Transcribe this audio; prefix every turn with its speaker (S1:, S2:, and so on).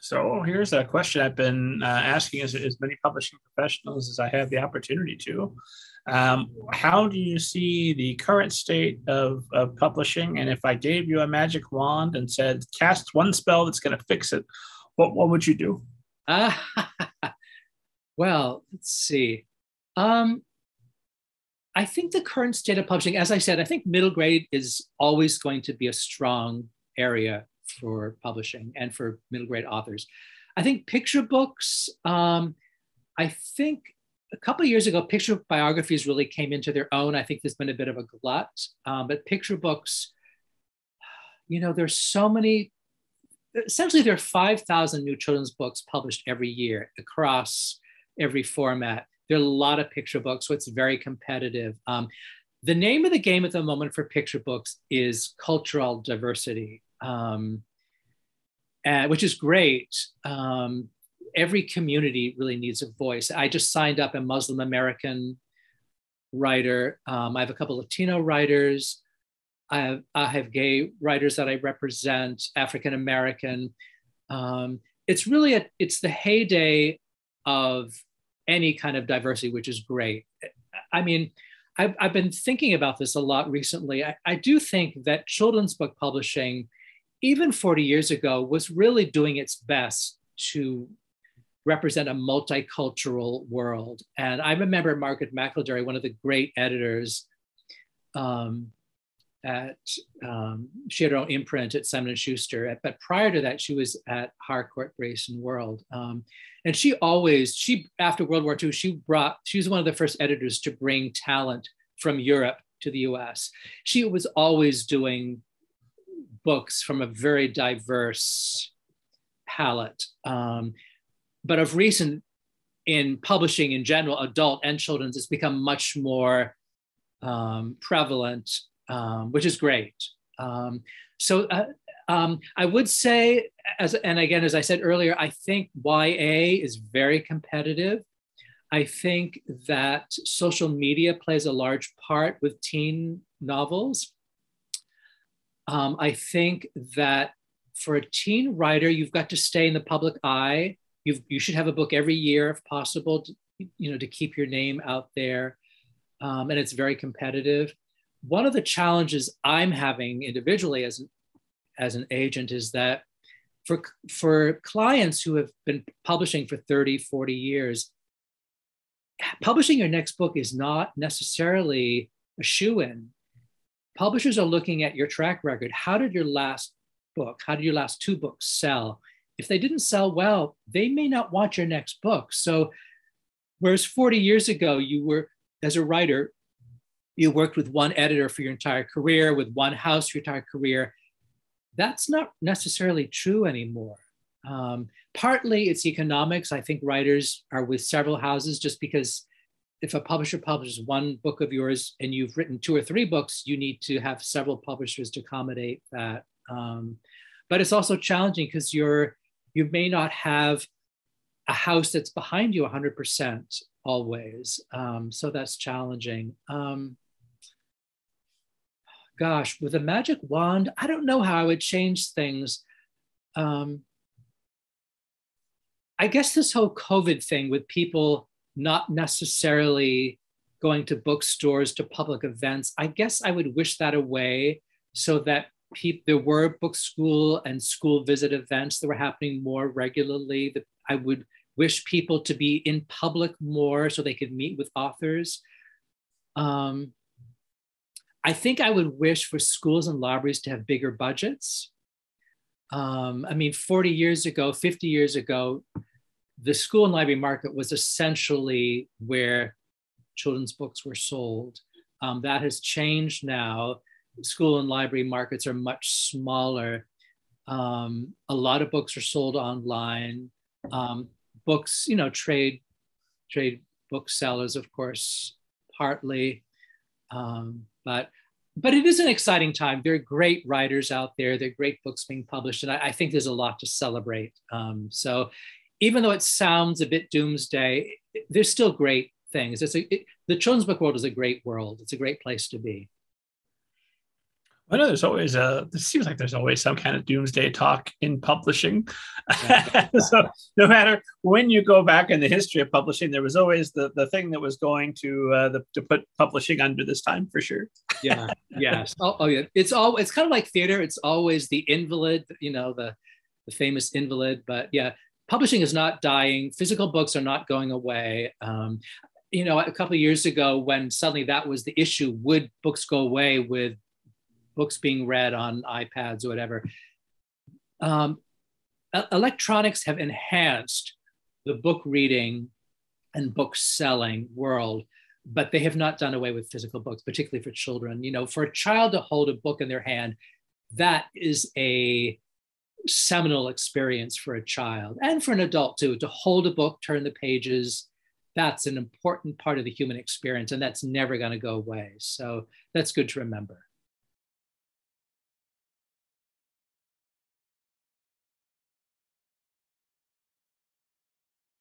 S1: So here's a question I've been asking as many publishing professionals as I have the opportunity to. How do you see the current state of publishing? And if I gave you a magic wand and said, cast one spell that's going to fix it, what would you do?
S2: Uh, well, let's see. Um, I think the current state of publishing, as I said, I think middle grade is always going to be a strong area for publishing and for middle grade authors. I think picture books, I think a couple of years ago, picture book biographies really came into their own. I think there's been a bit of a glut, but picture books, there's so many, essentially there are 5,000 new children's books published every year across every format. There are a lot of picture books, so it's very competitive. The name of the game at the moment for picture books is cultural diversity, which is great. Every community really needs a voice. I just signed up a Muslim American writer. I have a couple of Latino writers. I have gay writers that I represent, African American. It's really it's the heyday of any kind of diversity, which is great. I mean, I've been thinking about this a lot recently. I do think that children's book publishing, even 40 years ago, was really doing its best to represent a multicultural world. And I remember Margaret McElderry, one of the great editors she had her own imprint at Simon & Schuster, but prior to that, she was at Harcourt, Brace and World. And she after World War II, she was one of the first editors to bring talent from Europe to the US. She was always doing books from a very diverse palette. But of recent, in publishing in general, adult and children's, it's become much more prevalent, which is great. I would say, and again, as I said earlier, I think YA is very competitive. I think that social media plays a large part with teen novels. I think that for a teen writer, you've got to stay in the public eye. You should have a book every year if possible, to keep your name out there. And it's very competitive. One of the challenges I'm having individually as an agent is that for clients who have been publishing for 30, 40 years, publishing your next book is not necessarily a shoo-in. Publishers are looking at your track record. How did your last two books sell? If they didn't sell well, they may not want your next book. So whereas 40 years ago, you were, as a writer, you worked with one editor for your entire career, with one house for your entire career. That's not necessarily true anymore. Partly it's economics. I think writers are with several houses, just because if a publisher publishes one book of yours and you've written 2 or 3 books, you need to have several publishers to accommodate that. But it's also challenging because you may not have a house that's behind you 100% always. So that's challenging. Gosh, with a magic wand, I don't know how I would change things. I guess this whole COVID thing with people not necessarily going to bookstores, to public events, I guess I would wish that away so that there were book school and school visit events that were happening more regularly. That I would wish people to be in public more so they could meet with authors. I think I would wish for schools and libraries to have bigger budgets. 40 years ago, 50 years ago, the school and library market was essentially where children's books were sold. That has changed now. School and library markets are much smaller. A lot of books are sold online. Books, trade booksellers, of course, partly. But it is an exciting time. There are great writers out there. There are great books being published. And I think there's a lot to celebrate. So even though it sounds a bit doomsday, there's still great things. The children's book world is a great world. It's a great place to be.
S1: I know there's always it seems like there's always some kind of doomsday talk in publishing.
S2: Yeah.
S1: So no matter when you go back in the history of publishing, there was always the thing that was going to put publishing under this time for sure.
S2: Yeah. Yes. Oh yeah. It's kind of like theater. It's always the invalid, the famous invalid. But yeah, publishing is not dying. Physical books are not going away. A couple of years ago, when suddenly that was the issue, would books go away with books being read on iPads or whatever? Electronics have enhanced the book reading and book selling world, but they have not done away with physical books, particularly for children. For a child to hold a book in their hand, that is a seminal experience for a child, and for an adult too. To hold a book, turn the pages, that's an important part of the human experience, and that's never going to go away. So that's good to remember.